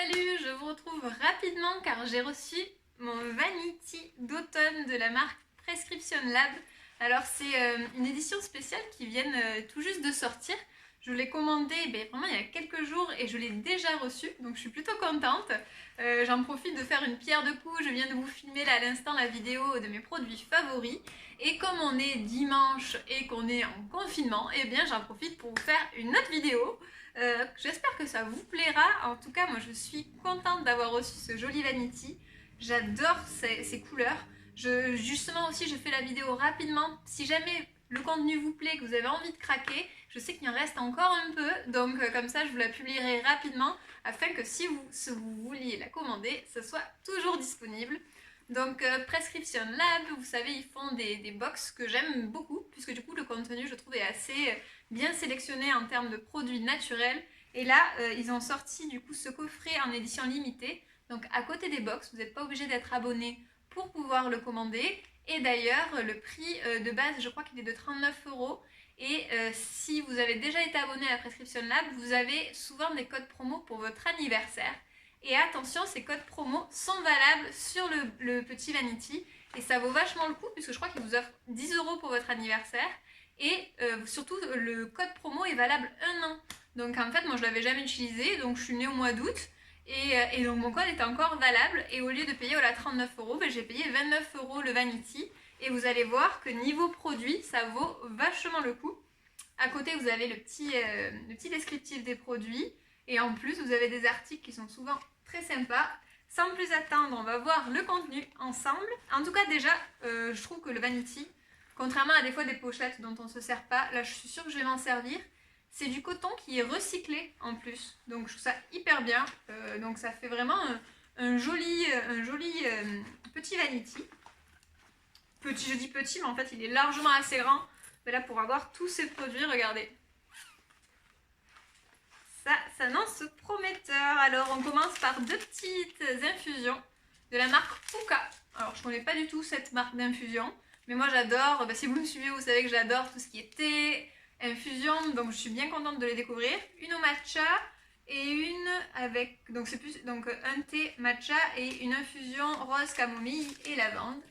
Salut, je vous retrouve rapidement car j'ai reçu mon Vanity d'automne de la marque Prescription Lab. Alors c'est une édition spéciale qui vient tout juste de sortir. Je l'ai commandé vraiment il y a quelques jours et je l'ai déjà reçu, donc je suis plutôt contente. J'en profite de faire une pierre de coups, je viens de vous filmer là à l'instant la vidéo de mes produits favoris. Et comme on est dimanche et qu'on est en confinement, j'en profite pour vous faire une autre vidéo. J'espère que ça vous plaira. En tout cas, moi je suis contente d'avoir reçu ce joli Vanity. J'adore ces couleurs. Justement aussi, je fais la vidéo rapidement. Si jamais le contenu vous plaît, que vous avez envie de craquer, je sais qu'il en reste encore un peu. Donc comme ça, je vous la publierai rapidement afin que si vous vouliez la commander, ce soit toujours disponible. Donc Prescription Lab, vous savez, ils font des box que j'aime beaucoup, puisque du coup le contenu je trouve est assez bien sélectionné en termes de produits naturels. Et là, ils ont sorti du coup ce coffret en édition limitée. Donc à côté des box, vous n'êtes pas obligé d'être abonné pour pouvoir le commander. Et d'ailleurs, le prix de base, je crois qu'il est de 39 €. Et si vous avez déjà été abonné à Prescription Lab, vous avez souvent des codes promo pour votre anniversaire. Et attention, ces codes promo sont valables sur le petit Vanity. Et ça vaut vachement le coup, puisque je crois qu'ils vous offrent 10 € pour votre anniversaire. Et surtout, le code promo est valable 1 an. Donc en fait, moi je ne l'avais jamais utilisé, donc je suis née au mois d'août. Et donc mon code était encore valable. Et au lieu de payer 39 €, j'ai payé 29 € le Vanity. Et vous allez voir que niveau produit, ça vaut vachement le coup. À côté, vous avez le petit descriptif des produits. Et en plus, vous avez des articles qui sont souvent très sympas. Sans plus attendre, on va voir le contenu ensemble. En tout cas, déjà, je trouve que le Vanity, contrairement à des fois des pochettes dont on ne se sert pas, là je suis sûre que je vais m'en servir. C'est du coton qui est recyclé en plus. Donc je trouve ça hyper bien. Donc ça fait vraiment un joli petit Vanity. Petit, je dis petit, mais en fait il est largement assez grand. Mais là pour avoir tous ces produits, regardez. Ça s'annonce prometteur. Alors on commence par deux petites infusions de la marque Puka. Alors je ne connais pas du tout cette marque d'infusion, mais moi j'adore, si vous me suivez vous savez que j'adore tout ce qui est thé, infusion, donc je suis bien contente de les découvrir. Une au matcha et une avec, donc c'est plus donc un thé matcha et une infusion rose camomille et lavande.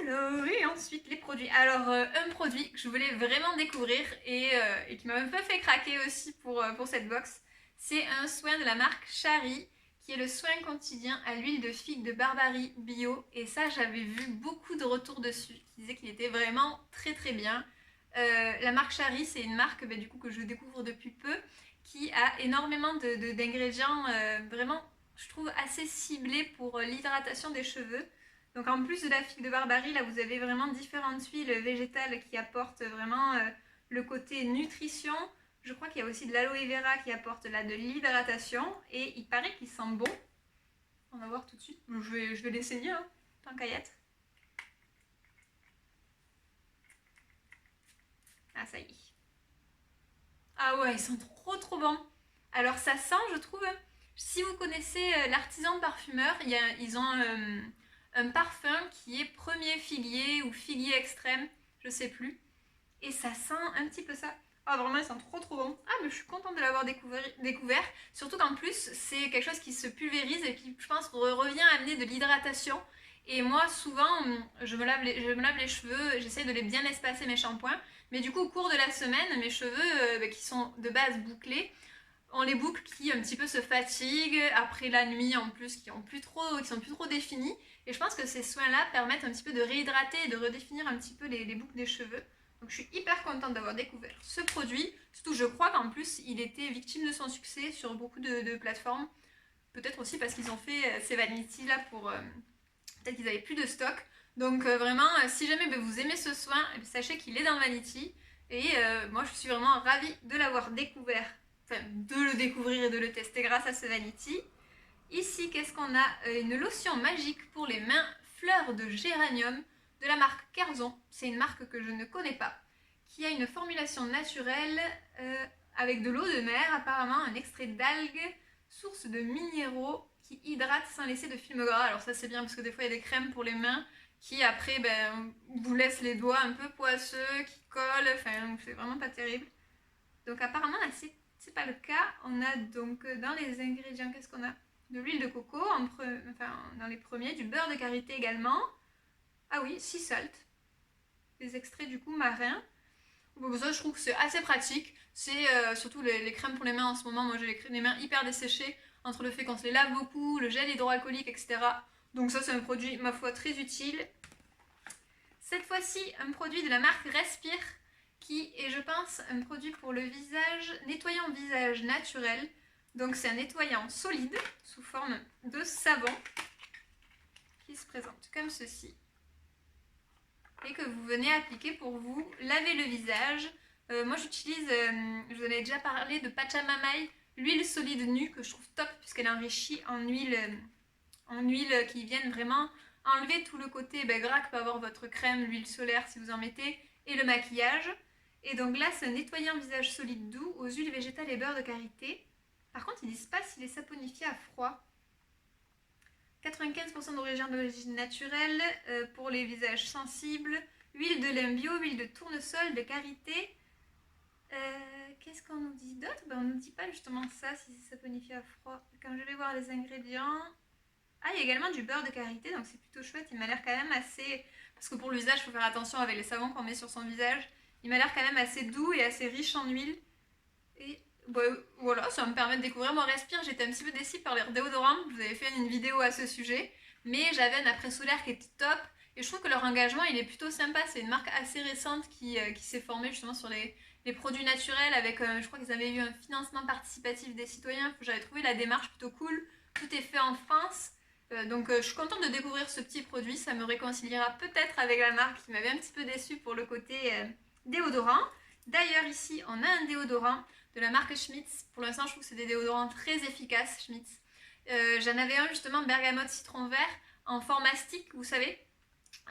Alors, et ensuite les produits. Alors, un produit que je voulais vraiment découvrir et qui m'a un peu fait craquer aussi pour cette box, c'est un soin de la marque Shari, qui est le soin quotidien à l'huile de figue de Barbarie bio. Et ça, j'avais vu beaucoup de retours dessus, qui disaient qu'il était vraiment très très bien. La marque Shari, c'est une marque du coup, que je découvre depuis peu, qui a énormément d'ingrédients vraiment, je trouve, assez ciblés pour l'hydratation des cheveux. Donc en plus de la figue de Barbarie, là vous avez vraiment différentes huiles végétales qui apportent vraiment le côté nutrition. Je crois qu'il y a aussi de l'aloe vera qui apporte là de l'hydratation et il paraît qu'il sent bon. On va voir tout de suite. Je vais l'essayer, hein, tant qu'à y être. Ah ça y est. Ah ouais, ils sont trop trop bons. Alors ça sent, je trouve, si vous connaissez l'artisan parfumeur, ils ont un parfum qui est premier figuier ou figuier extrême, je sais plus. Et ça sent un petit peu ça. Ah vraiment, ils sont trop trop bons. Ah mais je suis contente de l'avoir découvert. Surtout qu'en plus, c'est quelque chose qui se pulvérise et qui, je pense, revient à amener de l'hydratation. Et moi, souvent, je me lave les cheveux, j'essaie de les bien espacer mes shampoings. Mais du coup, au cours de la semaine, mes cheveux, qui sont de base bouclés, on les boucles qui un petit peu se fatiguent après la nuit en plus, qui sont plus trop définis. Et je pense que ces soins-là permettent un petit peu de réhydrater et de redéfinir un petit peu les boucles des cheveux. Donc je suis hyper contente d'avoir découvert ce produit. Surtout je crois qu'en plus il était victime de son succès sur beaucoup de plateformes. Peut-être aussi parce qu'ils ont fait ces Vanity là pour... peut-être qu'ils n'avaient plus de stock. Donc vraiment, si jamais vous aimez ce soin, sachez qu'il est dans le Vanity. Et moi je suis vraiment ravie de l'avoir découvert. Enfin, de le découvrir et de le tester grâce à ce Vanity. Ici, qu'est-ce qu'on a? Une lotion magique pour les mains fleurs de géranium de la marque Kerzon. C'est une marque que je ne connais pas, qui a une formulation naturelle avec de l'eau de mer, apparemment un extrait d'algues, source de minéraux qui hydrate sans laisser de film gras. Alors ça c'est bien parce que des fois il y a des crèmes pour les mains qui après vous laissent les doigts un peu poisseux, qui collent, enfin c'est vraiment pas terrible. Donc apparemment là c'est c'est pas le cas. On a donc dans les ingrédients, qu'est-ce qu'on a? De l'huile de coco, dans les premiers, du beurre de karité également. Ah oui, sea salt, des extraits du coup marins. Bon, ça, je trouve que c'est assez pratique. C'est surtout les crèmes pour les mains en ce moment. Moi, j'ai les mains hyper desséchées entre le fait qu'on se les lave beaucoup, le gel hydroalcoolique, etc. Donc ça, c'est un produit, ma foi, très utile. Cette fois-ci, un produit de la marque Respire, qui est, je pense, un produit pour le visage, nettoyant visage naturel. Donc c'est un nettoyant solide, sous forme de savon, qui se présente comme ceci. Et que vous venez appliquer pour vous laver le visage. Moi j'utilise, je vous en ai déjà parlé, de Pachamamay, l'huile solide nue que je trouve top puisqu'elle est enrichie en huile qui viennent vraiment enlever tout le côté gras que peut avoir votre crème, l'huile solaire si vous en mettez, et le maquillage. Et donc là c'est un nettoyant visage solide doux aux huiles végétales et beurre de karité. Par contre ils disent pas s'il est saponifié à froid. 95% d'origine naturelle pour les visages sensibles. Huile de lin bio, huile de tournesol, de karité. Qu'est-ce qu'on nous dit d'autre? On ne nous dit pas justement ça, si c'est saponifié à froid. Quand je vais voir les ingrédients... Ah, il y a également du beurre de karité, donc c'est plutôt chouette. Il m'a l'air quand même assez... Parce que pour le visage, il faut faire attention avec les savons qu'on met sur son visage. Il m'a l'air quand même assez doux et assez riche en huile. Et voilà, ça va me permet de découvrir mon Respire. J'étais un petit peu déçue par leur déodorant. Je vous avais fait une vidéo à ce sujet. Mais j'avais un après-solaire qui était top. Et je trouve que leur engagement, il est plutôt sympa. C'est une marque assez récente qui s'est formée justement sur les produits naturels. Avec, je crois qu'ils avaient eu un financement participatif des citoyens. J'avais trouvé la démarche plutôt cool. Tout est fait en France. Donc je suis contente de découvrir ce petit produit. Ça me réconciliera peut-être avec la marque qui m'avait un petit peu déçue pour le côté déodorant. D'ailleurs ici, on a un déodorant de la marque Schmitz. Pour l'instant, je trouve que c'est des déodorants très efficaces, Schmitz. J'en avais un justement bergamote citron vert en format stick, vous savez.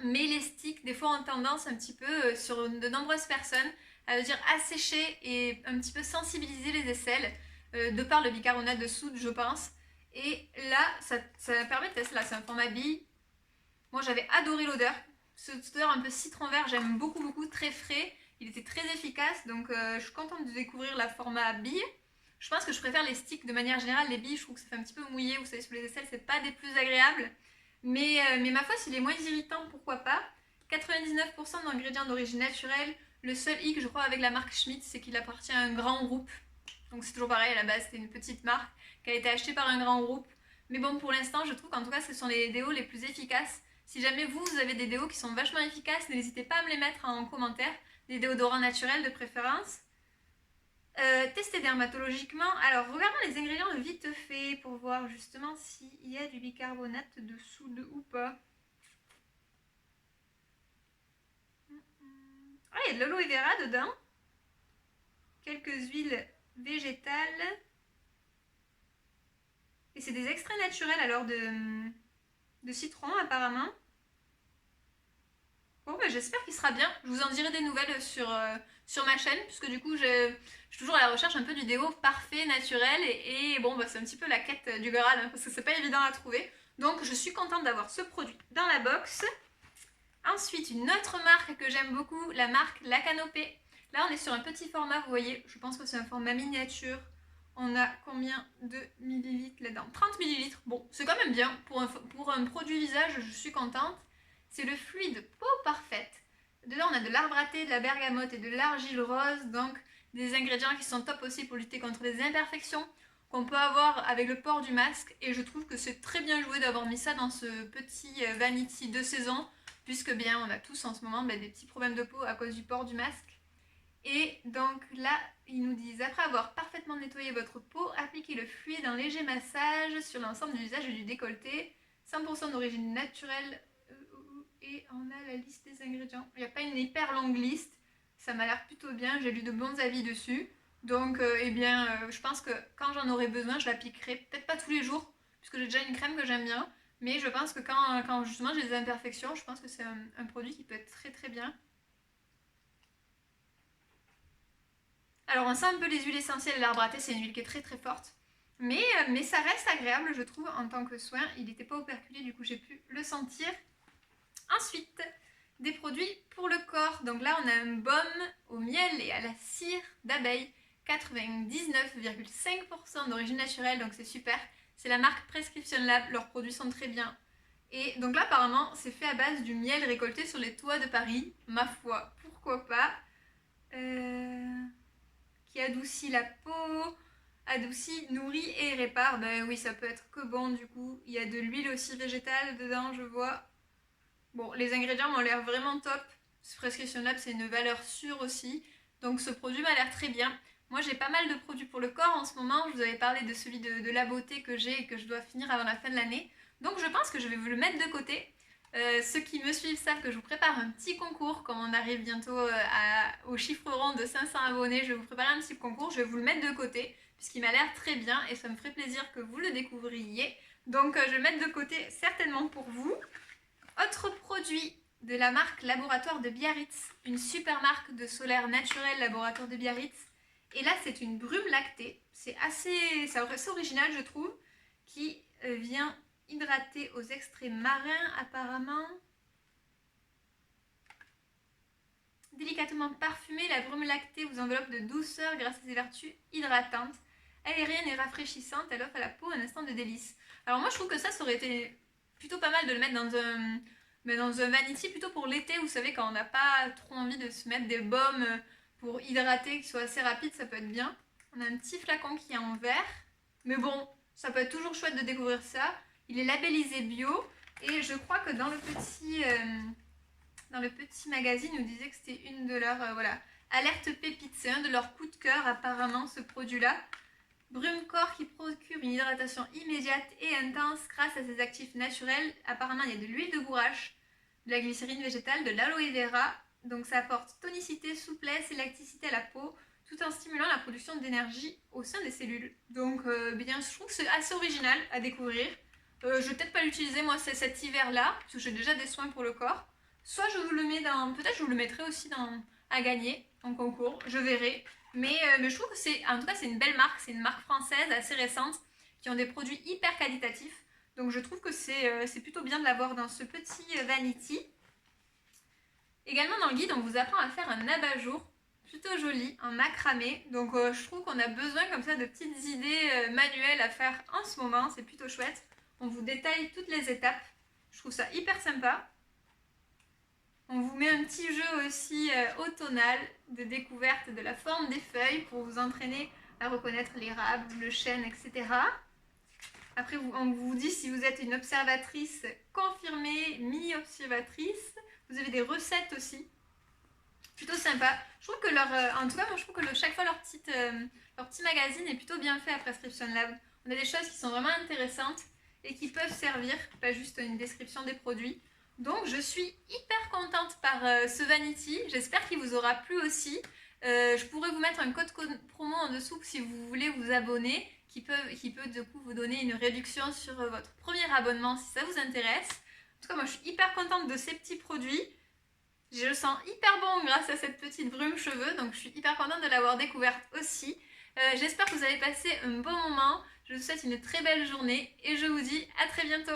Mais les sticks, des fois, ont tendance un petit peu, sur de nombreuses personnes, à dire assécher et un petit peu sensibiliser les aisselles, de par le bicarbonate de soude, je pense. Et là, ça permet de tester. Là, c'est un format bille. Moi, j'avais adoré l'odeur. Cette odeur un peu citron vert, j'aime beaucoup, beaucoup, très frais. Il était très efficace, donc je suis contente de découvrir la format bille. Je pense que je préfère les sticks de manière générale. Les billes, je trouve que ça fait un petit peu mouillé. Vous savez, sur les aisselles, c'est pas des plus agréables. Mais ma foi, s'il est moins irritant, pourquoi pas. 99% d'ingrédients d'origine naturelle. Le seul hic, je crois, avec la marque Schmitz, c'est qu'il appartient à un grand groupe. Donc c'est toujours pareil, à la base, c'était une petite marque qui a été achetée par un grand groupe. Mais bon, pour l'instant, je trouve qu'en tout cas, ce sont les déos les plus efficaces. Si jamais vous avez des déos qui sont vachement efficaces, n'hésitez pas à me les mettre en commentaire. Des déodorants naturels de préférence. Tester dermatologiquement. Alors, regardons les ingrédients de vite fait pour voir justement s'il y a du bicarbonate de soude ou pas. Ah, il y a de l'aloe vera dedans. Quelques huiles végétales. Et c'est des extraits naturels alors de citron apparemment. Bon, j'espère qu'il sera bien. Je vous en dirai des nouvelles sur ma chaîne, puisque du coup, je suis toujours à la recherche un peu du déo parfait, naturel. Et bon, c'est un petit peu la quête du Graal, hein, parce que c'est pas évident à trouver. Donc, je suis contente d'avoir ce produit dans la box. Ensuite, une autre marque que j'aime beaucoup, la marque La Canopée. Là, on est sur un petit format, vous voyez. Je pense que c'est un format miniature. On a combien de millilitres là-dedans? 30 millilitres. Bon, c'est quand même bien. Pour un produit visage, je suis contente. C'est le fluide peau parfaite. Dedans, on a de l'arbre à thé, de la bergamote et de l'argile rose. Donc, des ingrédients qui sont top aussi pour lutter contre les imperfections qu'on peut avoir avec le port du masque. Et je trouve que c'est très bien joué d'avoir mis ça dans ce petit vanity de saison. Puisque bien, on a tous en ce moment des petits problèmes de peau à cause du port du masque. Et donc là, ils nous disent, après avoir parfaitement nettoyé votre peau, appliquez le fluide en léger massage sur l'ensemble du visage et du décolleté. 100% d'origine naturelle. Et on a la liste des ingrédients. Il n'y a pas une hyper longue liste. Ça m'a l'air plutôt bien. J'ai lu de bons avis dessus. Donc, je pense que quand j'en aurai besoin, je l'appliquerai. Peut-être pas tous les jours, puisque j'ai déjà une crème que j'aime bien. Mais je pense que quand justement j'ai des imperfections, je pense que c'est un produit qui peut être très très bien. Alors on sent un peu les huiles essentielles et l'arbre à thé, c'est une huile qui est très très forte. Mais ça reste agréable, je trouve, en tant que soin. Il n'était pas operculé, du coup j'ai pu le sentir. Ensuite, des produits pour le corps. Donc là, on a un baume au miel et à la cire d'abeille. 99,5% d'origine naturelle, donc c'est super. C'est la marque Prescription Lab, leurs produits sont très bien. Et donc là, apparemment, c'est fait à base du miel récolté sur les toits de Paris. Ma foi, pourquoi pas. Qui adoucit la peau, adoucit, nourrit et répare. Ben oui, ça peut être que bon du coup. Il y a de l'huile aussi végétale dedans, je vois. Bon, les ingrédients m'ont l'air vraiment top. Ce Prescription Lab, c'est une valeur sûre aussi. Donc ce produit m'a l'air très bien. Moi, j'ai pas mal de produits pour le corps en ce moment. Je vous avais parlé de celui de la beauté que j'ai et que je dois finir avant la fin de l'année. Donc je pense que je vais vous le mettre de côté. Ceux qui me suivent savent que je vous prépare un petit concours. Comme on arrive bientôt au chiffre rond de 500 abonnés, je vais vous préparer un petit concours. Je vais vous le mettre de côté puisqu'il m'a l'air très bien et ça me ferait plaisir que vous le découvriez. Donc je vais le mettre de côté certainement pour vous. Autre produit de la marque Laboratoire de Biarritz, une super marque de solaire naturel Laboratoire de Biarritz. Et là, c'est une brume lactée. C'est assez original, je trouve, qui vient hydrater aux extraits marins, apparemment. Délicatement parfumée, la brume lactée vous enveloppe de douceur grâce à ses vertus hydratantes. Aérienne et rafraîchissante, elle offre à la peau un instant de délice. Alors moi, je trouve que ça aurait été plutôt pas mal de le mettre dans un vanity, plutôt pour l'été, vous savez, quand on n'a pas trop envie de se mettre des baumes pour hydrater, qui soient assez rapides, ça peut être bien. On a un petit flacon qui est en verre, mais bon, ça peut être toujours chouette de découvrir ça. Il est labellisé bio, et je crois que dans le petit magazine, ils nous disaient que c'était une de leurs, voilà, alerte pépite, c'est un de leurs coups de cœur apparemment, ce produit-là. Brume corps qui procure une hydratation immédiate et intense grâce à ses actifs naturels. Apparemment, il y a de l'huile de bourrache, de la glycérine végétale, de l'aloe vera. Donc ça apporte tonicité, souplesse, élasticité à la peau, tout en stimulant la production d'énergie au sein des cellules. Donc bien, je trouve que c'est assez original à découvrir. Je vais peut-être pas l'utiliser moi cet hiver-là, parce que j'ai déjà des soins pour le corps. Soit je vous le mets dans... Peut-être je vous le mettrai aussi à gagner en concours, je verrai. Mais je trouve que c'est une belle marque, c'est une marque française assez récente qui ont des produits hyper qualitatifs. Donc je trouve que c'est plutôt bien de l'avoir dans ce petit vanity. Également dans le guide, on vous apprend à faire un abat-jour plutôt joli, en macramé. Donc je trouve qu'on a besoin comme ça de petites idées manuelles à faire en ce moment, c'est plutôt chouette. On vous détaille toutes les étapes, je trouve ça hyper sympa. On vous met un petit jeu aussi automnal de découverte de la forme des feuilles pour vous entraîner à reconnaître l'érable, le chêne, etc. Après, on vous dit si vous êtes une observatrice confirmée, mi-observatrice. Vous avez des recettes aussi. Plutôt sympa. Je trouve que en tout cas, moi je trouve que chaque fois leur petit magazine est plutôt bien fait à Prescription Lab. On a des choses qui sont vraiment intéressantes et qui peuvent servir, pas juste une description des produits. Donc je suis hyper contente par ce vanity, j'espère qu'il vous aura plu aussi. Je pourrais vous mettre un code promo en dessous si vous voulez vous abonner, qui peut du coup vous donner une réduction sur votre premier abonnement si ça vous intéresse. En tout cas moi je suis hyper contente de ces petits produits. Je le sens hyper bon grâce à cette petite brume cheveux, donc je suis hyper contente de l'avoir découverte aussi. J'espère que vous avez passé un bon moment, je vous souhaite une très belle journée et je vous dis à très bientôt.